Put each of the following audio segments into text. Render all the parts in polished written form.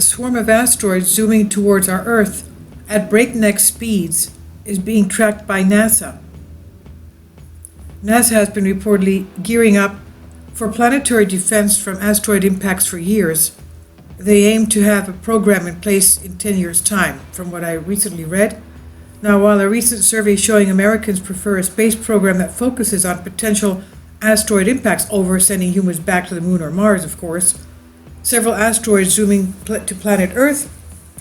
swarm of asteroids zooming towards our Earth at breakneck speeds is being tracked by NASA. NASA has been reportedly gearing up for planetary defense from asteroid impacts for years. They aim to have a program in place in 10 years' time, from what I recently read. Now, while a recent survey showing Americans prefer a space program that focuses on potential asteroid impacts over sending humans back to the moon or Mars, of course, several asteroids zooming to planet Earth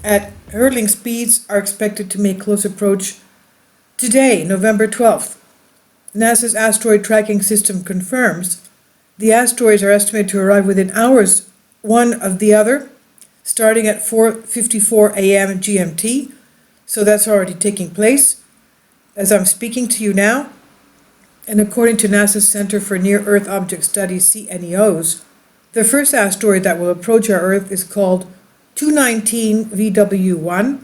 at hurtling speeds are expected to make close approach today, November 12th. NASA's asteroid tracking system confirms the asteroids are estimated to arrive within hours one of the other, starting at 4:54 a.m. GMT. So that's already taking place as I'm speaking to you now. And according to NASA's Center for Near-Earth Object Studies, CNEOs, the first asteroid that will approach our Earth is called 219 VW1.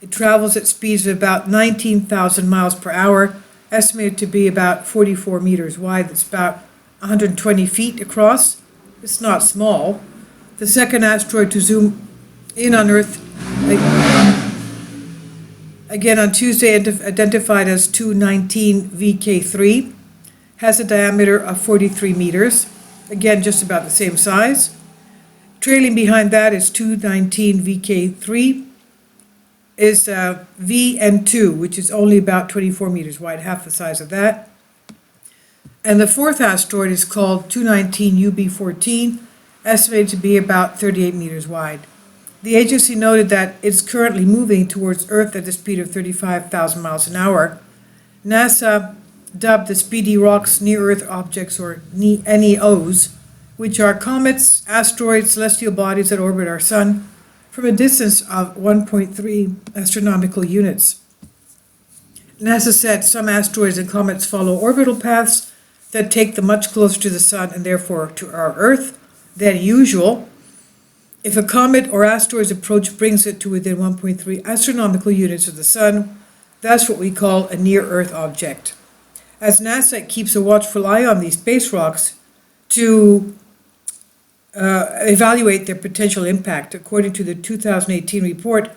It travels at speeds of about 19,000 miles per hour, estimated to be about 44 meters wide. That's about 120 feet across. It's not small. The second asteroid to zoom in on Earth, again on Tuesday, identified as 219 VK3, has a diameter of 43 meters, again just about the same size. Trailing behind that is 219 VK3, is VN2, which is only about 24 meters wide, half the size of that. And the fourth asteroid is called 219 UB14, estimated to be about 38 meters wide. The agency noted that it's currently moving towards Earth at the speed of 35,000 miles an hour. NASA dubbed the Speedy Rocks Near-Earth Objects, or NEOs, which are comets, asteroids, celestial bodies that orbit our sun from a distance of 1.3 astronomical units. NASA said some asteroids and comets follow orbital paths that take them much closer to the sun and therefore to our Earth than usual. If a comet or asteroid's approach brings it to within 1.3 astronomical units of the sun, that's what we call a near-Earth object. As NASA keeps a watchful eye on these space rocks to evaluate their potential impact, according to the 2018 report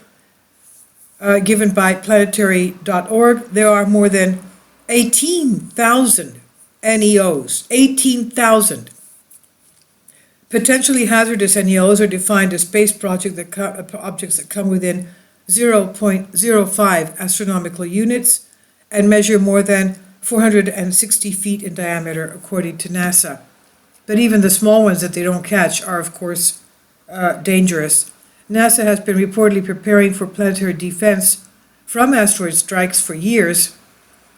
given by planetary.org, there are more than 18,000 NEOs, 18,000. Potentially hazardous NEOs are defined as space objects that come within 0.05 astronomical units and measure more than 460 feet in diameter, according to NASA. But even the small ones that they don't catch are, of course, dangerous. NASA has been reportedly preparing for planetary defense from asteroid strikes for years,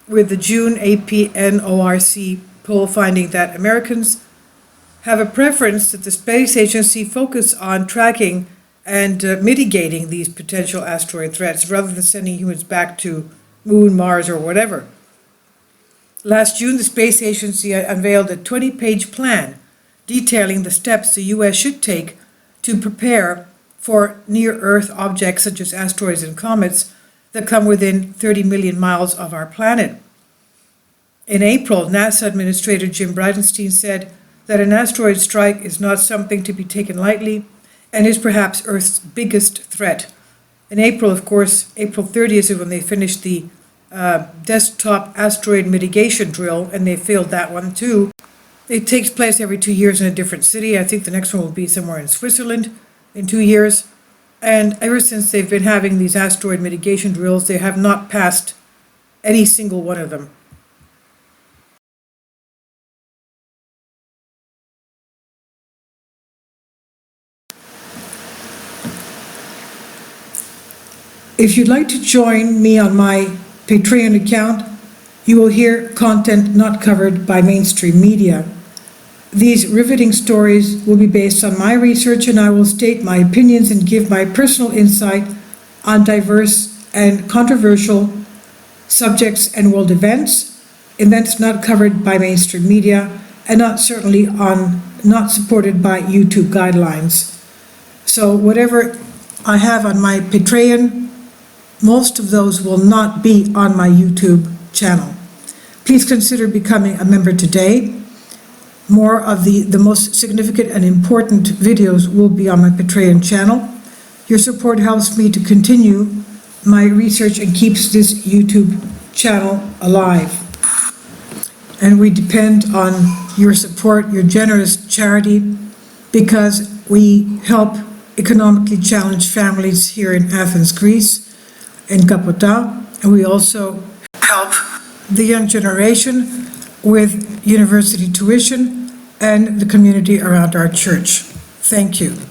with the June APNORC poll finding that Americans have a preference that the space agency focus on tracking and mitigating these potential asteroid threats rather than sending humans back to Moon, Mars, or whatever. Last June, the space agency unveiled a 20-page plan detailing the steps the U.S. should take to prepare for near-Earth objects such as asteroids and comets that come within 30 million miles of our planet. In April, NASA Administrator Jim Bridenstine said that an asteroid strike is not something to be taken lightly and is perhaps Earth's biggest threat. In April, of course, April 30th is when they finished the desktop asteroid mitigation drill, and they failed that one too. It takes place every 2 years in a different city. I think the next one will be somewhere in Switzerland in 2 years. And ever since they've been having these asteroid mitigation drills, they have not passed any single one of them. If you'd like to join me on my Patreon account, you will hear content not covered by mainstream media. These riveting stories will be based on my research, and I will state my opinions and give my personal insight on diverse and controversial subjects and world events not covered by mainstream media, and not supported by YouTube guidelines. So whatever I have on my Patreon, most of those will not be on my YouTube channel. Please consider becoming a member today. More of the most significant and important videos will be on my Patreon channel. Your support helps me to continue my research and keeps this YouTube channel alive. And we depend on your support, your generous charity, because we help economically challenged families here in Athens, Greece, in Kapota, and we also help the young generation with university tuition and the community around our church. Thank you.